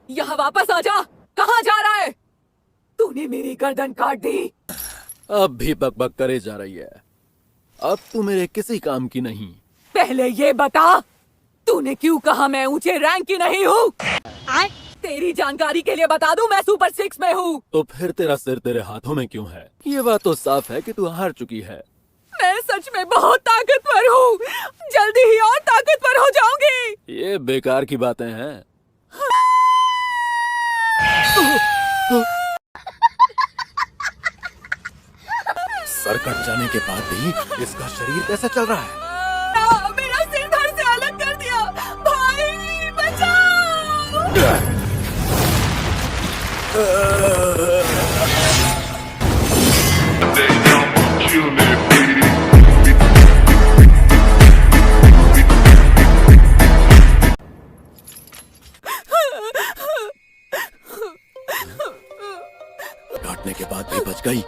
यहाँ वापस आ जा। कहाँ जा रहा है? तूने मेरी गर्दन काट दी। अब भी बकबक करे जा रही है। अब तू मेरे किसी काम की नहीं। पहले ये बता, तूने क्यों कहा मैं ऊंचे रैंक की नहीं हूँ? तेरी जानकारी के लिए बता दूं, मैं सुपर 6 में हूँ। तो फिर तेरा सिर तेरे हाथों में क्यों है? ये बात तो साफ है कि तू हार चुकी है। मैं सच में बहुत ताकतवर हूँ। जल्दी ही और ताकतवर हो जाऊंगी। ये बेकार की बातें हैं। सर कट जाने के बाद भी इसका शरीर कैसे चल रहा है? मेरा सिर धड़ से अलग कर दिया। भाई बचाओ। काटने के बाद भी बच गई।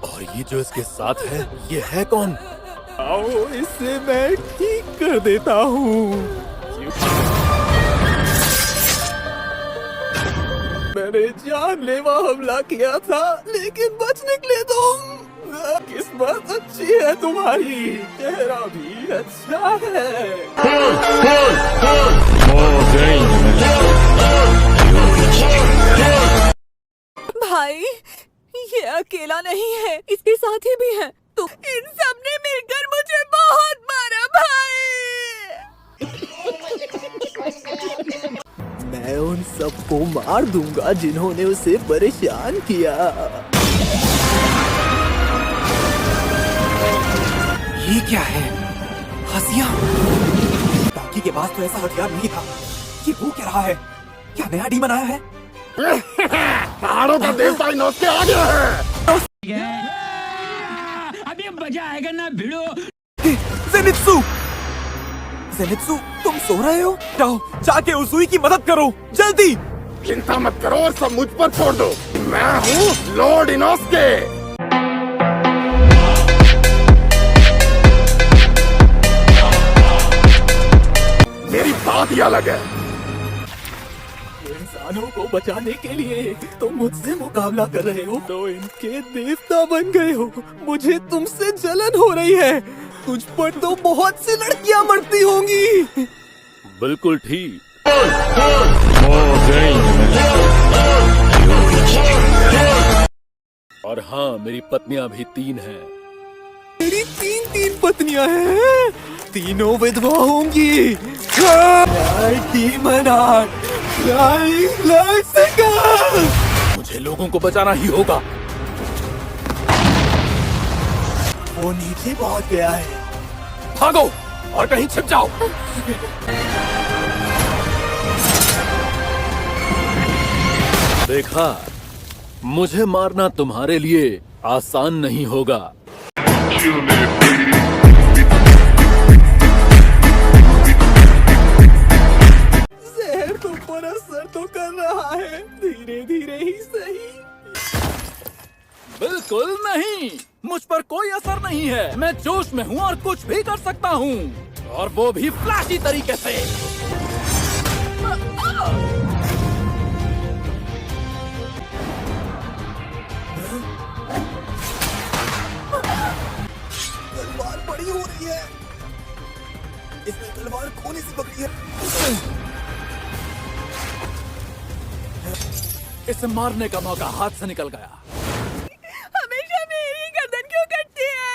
और ये जो इसके साथ है, ये है कौन? आओ इसे मैं ठीक कर देता हूँ। मैंने जानलेवा हमला किया था, लेकिन बच निकले तुम। किस्मत अच्छी है तुम्हारी, चेहरा भी अच्छा है। भाई, ये अकेला नहीं है, इसके साथी भी हैं। तो इन सब ने मिलकर मुझे बहुत मारा भाई। मैं उन सबको मार दूंगा जिन्होंने उसे परेशान किया। ये क्या है? हंसिया? टाकी के पास तो ऐसा हथियार नहीं था। ये वो क्या रहा है? क्या नया डीमन आया है? पहाड़ों का देवता इनोस्के आ गया है। अभी मजा आएगा ना भिड़ो। ज़ेनित्सु! ज़ेनित्सु, तुम सो रहे हो? जाओ, जाके उज़ुई की मदद करो, जल्दी! चिंता मत करो और सब मुझ पर छोड़ दो। मैं हूँ लॉर्ड इनोस्के। मेरी बात ही अलग है। इंसानों को बचाने के लिए तुम मुझसे मुकाबला कर रहे हो, तो इनके देवता बन गए हो। मुझे तुमसे जलन हो रही है। तुझ पर तो बहुत सी लड़कियां मरती होंगी। बिल्कुल ठीक। और हाँ, मेरी पत्नियां भी 3 हैं। मेरी 3 पत्नियां हैं। तीनों विधवा होंगी। मुझे लोगों को बचाना ही होगा। वो नीचे पहुंच गया है। भागो और कहीं छिप जाओ। देखा, मुझे मारना तुम्हारे लिए आसान नहीं होगा। जहर तुम पर असर तो कर रहा है, धीरे धीरे ही सही। बिल्कुल नहीं, मुझ पर कोई असर नहीं है। मैं जोश में हूँ और कुछ भी कर सकता हूँ, और वो भी फ्लैशी तरीके से। तलवार बड़ी हो रही है। इसने तलवार कोने से पकड़ी है। इसे मारने का मौका हाथ से निकल गया। हमेशा मेरी गर्दन क्यों कटती है?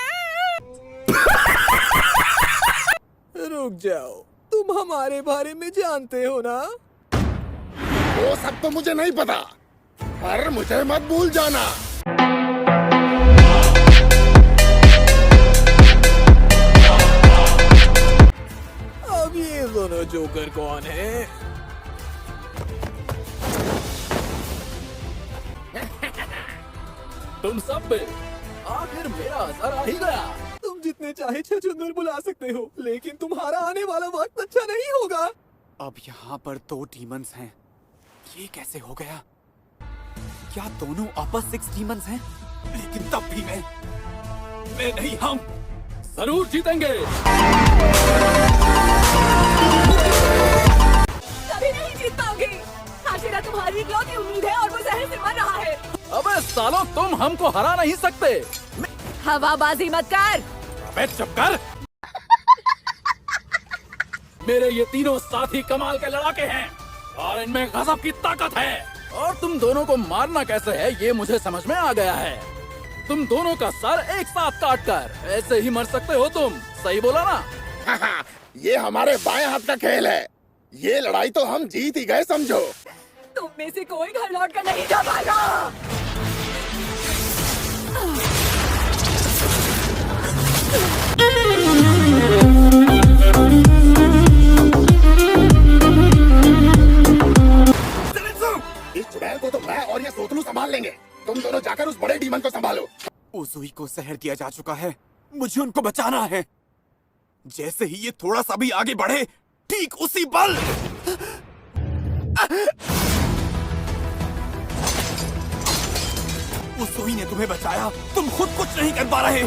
रुक जाओ, तुम हमारे बारे में जानते हो ना? वो सब तो मुझे नहीं पता, पर मुझे मत भूल जाना। अब ये दोनों जोकर कौन है? तुम सब पे आखिर मेरा असर आ ही गया। तुम जितने चाहे छछूंदर बुला सकते हो, लेकिन तुम्हारा आने वाला वक्त अच्छा नहीं होगा। अब यहाँ पर 2 डीमंस हैं। ये कैसे हो गया? क्या दोनों अपर 6 डीमंस हैं? लेकिन तब भी मैं नहीं, हम जरूर जीतेंगे। कभी नहीं जीत पाओगे। आखिर तुम्हारी इकलौती उम्मीद है और वो जहर से मर रहा है। अबे सालों, तुम हमको हरा नहीं सकते। हवाबाजी मत कर। अबे चुप कर। मेरे ये तीनों साथी कमाल के लड़ाके हैं और इनमें गजब की ताकत है, और तुम दोनों को मारना कैसे है ये मुझे समझ में आ गया है। तुम दोनों का सर एक साथ काट कर ऐसे ही मर सकते हो तुम, सही बोला ना? ये हमारे बाएं हाथ का खेल है। ये लड़ाई तो हम जीत ही गए समझो। तुम में से कोई घर लौट कर नहीं जा पाएगा। इस चुड़ैल को तो मैं और ये सोतलू संभाल लेंगे। तुम दोनों जाकर उस बड़े डीमन को संभालो। उजुई को जहर दिया जा चुका है, मुझे उनको बचाना है। जैसे ही ये थोड़ा सा भी आगे बढ़े, ठीक उसी पल उजुई ने तुम्हें बचाया, तुम खुद कुछ नहीं कर पा रहे।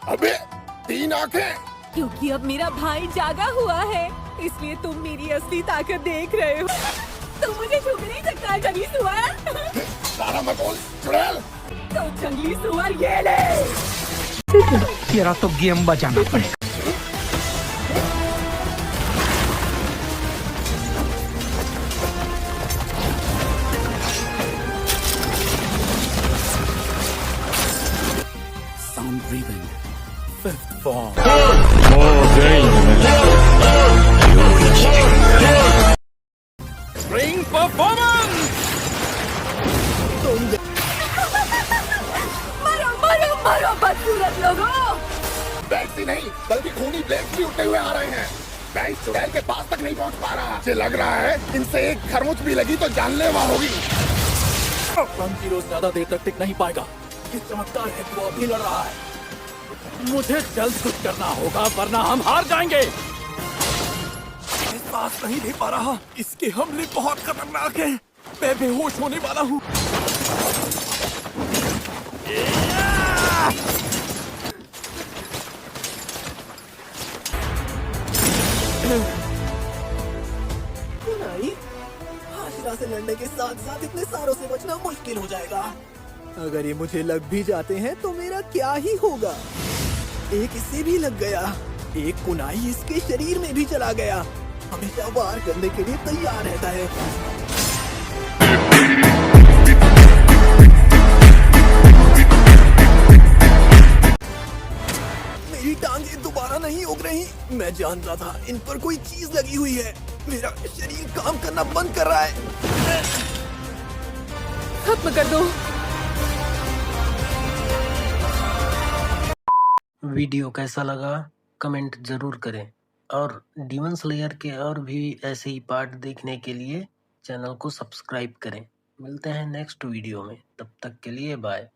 अबे 3 आंखें। क्योंकि अब मेरा भाई जागा हुआ है, इसलिए तुम मेरी असली ताकत देख रहे हो। तुम मुझे छू नहीं सकता है जंगली सुअर। सारा मकोल चुड़ैल। तो जंगली सुअर ये ले। तेरा तो गेम बजाना पड़ेगा। Sound breathing, fifth form. Ring performance. मरो मरो मरो बदसूरत लोगों। बैग नहीं बल्कि खूनी ब्लेड भी उठते हुए आ रहे हैं। मैं इस चुड़ैल के पास तक नहीं पहुंच पा रहा। मुझे लग रहा है इनसे एक खरमुच भी लगी तो जानलेवा होगी। हीरो ज्यादा देर तक टिक नहीं पाएगा। ये चमत्कार है कि वो अभी लड़ रहा है। मुझे जल्द कुछ करना होगा वरना हम हार जाएंगे। मैं सांस नहीं ले पा रहा, इसके हमले बहुत खतरनाक हैं। मैं बेहोश होने वाला हूँ। हाशिरा से लड़ने के साथ साथ इतने सारों से बचना मुश्किल हो जाएगा। अगर ये मुझे लग भी जाते हैं तो मेरा क्या ही होगा। एक इससे भी लग गया, एक कुनाई इसके शरीर में भी चला गया। हमेशा वार करने के लिए तैयार रहता है। मेरी टांगे दोबारा नहीं उग रही। मैं जानता था इन पर कोई चीज लगी हुई है। मेरा शरीर काम करना बंद कर रहा है। खत्म कर दो। वीडियो कैसा लगा कमेंट जरूर करें, और डीमन स्लेयर के और भी ऐसे ही पार्ट देखने के लिए चैनल को सब्सक्राइब करें। मिलते हैं नेक्स्ट वीडियो में, तब तक के लिए बाय।